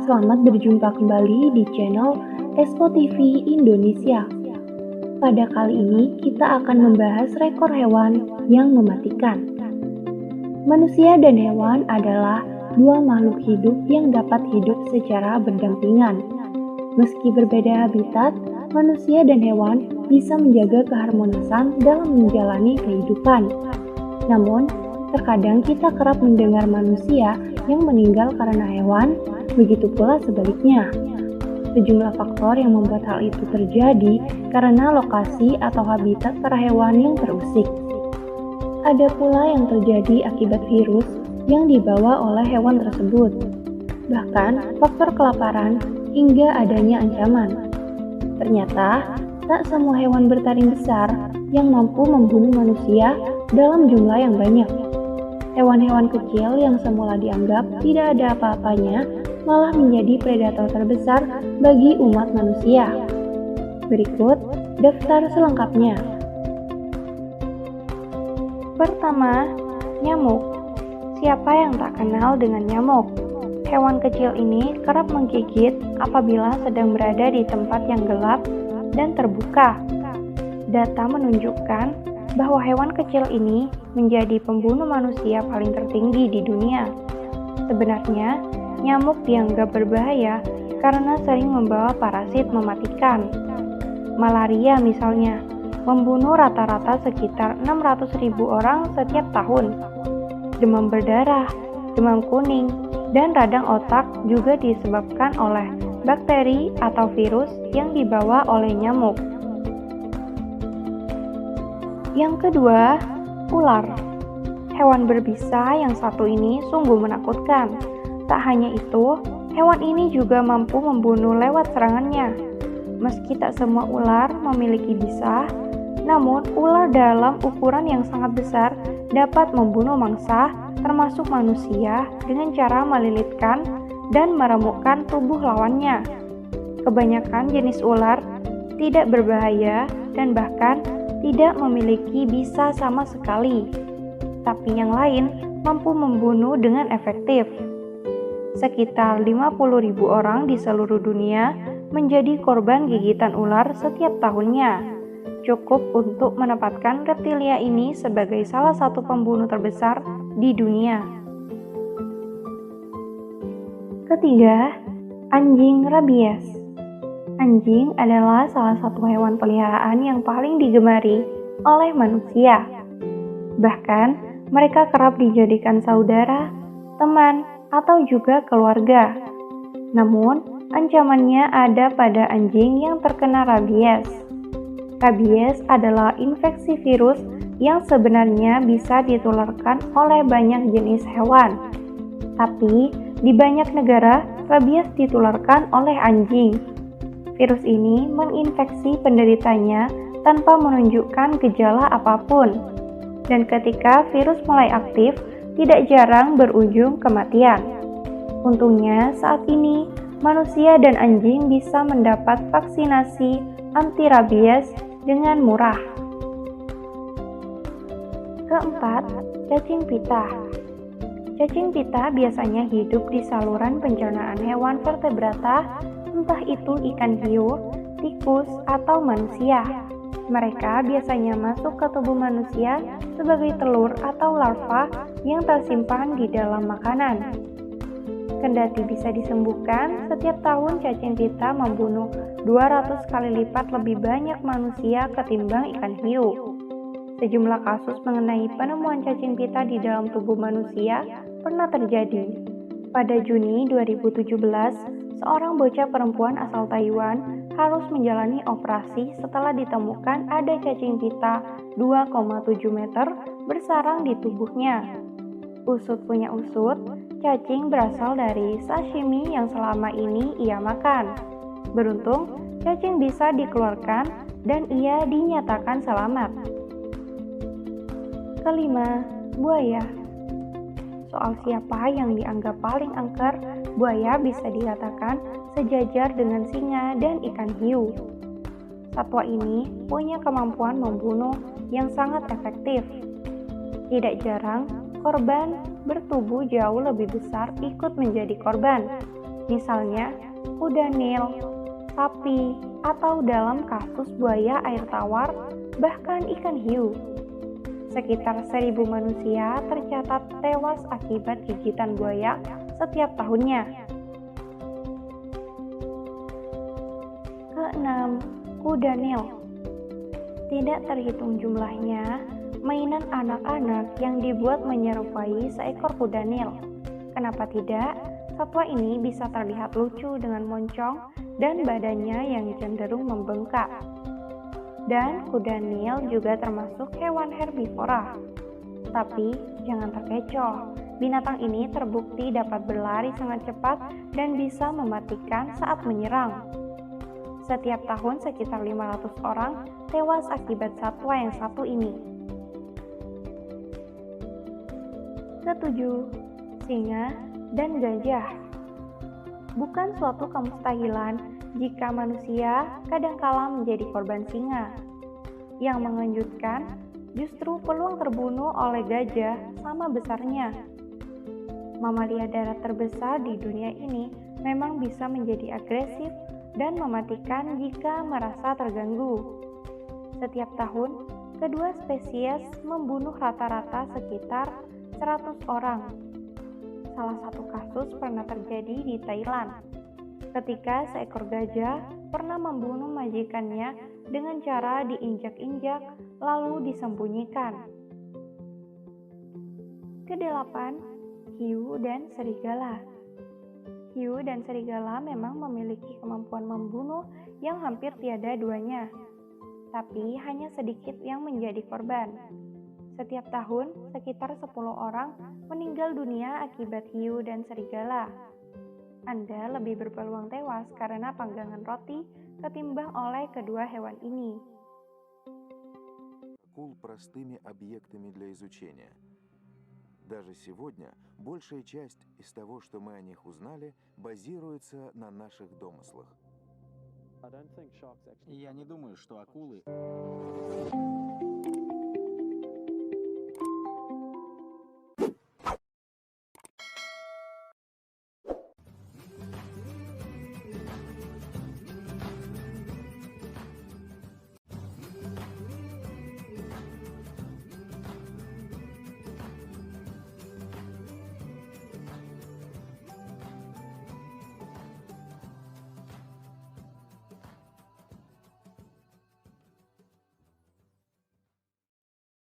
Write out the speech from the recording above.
selamat berjumpa kembali di channel Espo TV Indonesia. Pada kali ini kita akan membahas rekor hewan yang mematikan. Manusia dan hewan adalah dua makhluk hidup yang dapat hidup secara berdampingan. Meski berbeda habitat, manusia dan hewan bisa menjaga keharmonisan dalam menjalani kehidupan. Namun, terkadang kita kerap mendengar manusia yang meninggal karena hewan, begitu pula sebaliknya. Sejumlah faktor yang membuat hal itu terjadi karena lokasi atau habitat para hewan yang terusik. Ada pula yang terjadi akibat virus yang dibawa oleh hewan tersebut. Bahkan, faktor kelaparan hingga adanya ancaman. Ternyata, tak semua hewan bertaring besar yang mampu membunuh manusia dalam jumlah yang banyak. Hewan-hewan kecil yang semula dianggap tidak ada apa-apanya malah menjadi predator terbesar bagi umat manusia. Berikut daftar selengkapnya. Pertama, nyamuk. Siapa yang tak kenal dengan nyamuk? Hewan kecil ini kerap menggigit apabila sedang berada di tempat yang gelap dan terbuka. Data menunjukkan bahwa hewan kecil ini menjadi pembunuh manusia paling tertinggi di dunia. Sebenarnya, nyamuk dianggap berbahaya karena sering membawa parasit mematikan. Malaria misalnya, membunuh rata-rata sekitar 600.000 orang setiap tahun. Demam berdarah, demam kuning, dan radang otak juga disebabkan oleh bakteri atau virus yang dibawa oleh nyamuk. Yang kedua, ular. Hewan berbisa yang satu ini sungguh menakutkan. Tak hanya itu, hewan ini juga mampu membunuh lewat serangannya. Meski tak semua ular memiliki bisa, namun ular dalam ukuran yang sangat besar dapat membunuh mangsa, termasuk manusia, dengan cara melilitkan dan meremukkan tubuh lawannya. Kebanyakan jenis ular tidak berbahaya dan bahkan tidak memiliki bisa sama sekali, tapi yang lain mampu membunuh dengan efektif. Sekitar 50.000 orang di seluruh dunia menjadi korban gigitan ular setiap tahunnya. Cukup untuk menempatkan reptilia ini sebagai salah satu pembunuh terbesar di dunia. Ketiga, anjing rabies. Anjing adalah salah satu hewan peliharaan yang paling digemari oleh manusia. Bahkan, mereka kerap dijadikan saudara, teman, atau juga keluarga. Namun, ancamannya ada pada anjing yang terkena rabies. Rabies adalah infeksi virus yang sebenarnya bisa ditularkan oleh banyak jenis hewan. Tapi, di banyak negara, rabies ditularkan oleh anjing. Virus ini menginfeksi penderitanya tanpa menunjukkan gejala apapun. Dan ketika virus mulai aktif, tidak jarang berujung kematian. Untungnya saat ini, manusia dan anjing bisa mendapat vaksinasi anti rabies dengan murah. Keempat, cacing pita. Cacing pita biasanya hidup di saluran pencernaan hewan vertebrata, entah itu ikan hiu, tikus, atau manusia. Mereka biasanya masuk ke tubuh manusia sebagai telur atau larva yang tersimpan di dalam makanan. Kendati bisa disembuhkan, setiap tahun cacing pita membunuh 200 kali lipat lebih banyak manusia ketimbang ikan hiu. Sejumlah kasus mengenai penemuan cacing pita di dalam tubuh manusia pernah terjadi. Pada Juni 2017, seorang bocah perempuan asal Taiwan harus menjalani operasi setelah ditemukan ada cacing pita 2,7 meter bersarang di tubuhnya. Usut punya usut, cacing berasal dari sashimi yang selama ini ia makan. Beruntung, cacing bisa dikeluarkan dan ia dinyatakan selamat. Kelima, buaya. Soal siapa yang dianggap paling angker, buaya bisa dikatakan sejajar dengan singa dan ikan hiu. Satwa ini punya kemampuan membunuh yang sangat efektif. Tidak jarang, korban bertubuh jauh lebih besar ikut menjadi korban. Misalnya, kuda Nil, sapi, atau dalam kasus buaya air tawar, bahkan ikan hiu. Sekitar 1.000 manusia tercatat tewas akibat gigitan buaya setiap tahunnya. Keenam, kuda Nil. Tidak terhitung jumlahnya, mainan anak-anak yang dibuat menyerupai seekor kuda Nil. Kenapa tidak? Satwa ini bisa terlihat lucu dengan moncong dan badannya yang cenderung membengkak. Dan kuda Nil juga termasuk hewan herbivora. Tapi jangan terkecoh, binatang ini terbukti dapat berlari sangat cepat dan bisa mematikan saat menyerang. Setiap tahun sekitar 500 orang tewas akibat satwa yang satu ini. Ketujuh, singa dan gajah. Bukan suatu kemustahilan jika manusia kadangkala menjadi korban singa. Yang mengejutkan, justru peluang terbunuh oleh gajah sama besarnya. Mamalia darat terbesar di dunia ini memang bisa menjadi agresif dan mematikan jika merasa terganggu. Setiap tahun, kedua spesies membunuh rata-rata sekitar 100 orang. Salah satu kasus pernah terjadi di Thailand, ketika seekor gajah pernah membunuh majikannya dengan cara diinjak-injak lalu disembunyikan. Kedelapan, hiu dan serigala. Hiu dan serigala memang memiliki kemampuan membunuh yang hampir tiada duanya, tapi hanya sedikit yang menjadi korban. Setiap tahun, sekitar 10 orang meninggal dunia akibat hiu dan serigala. Anda lebih berpeluang tewas karena panggangan roti ketimbang oleh kedua hewan ini. Акул простыми объектами для изучения. Даже сегодня большая часть из того, что мы о них узнали, базируется на наших домыслах. Я не думаю, что акулы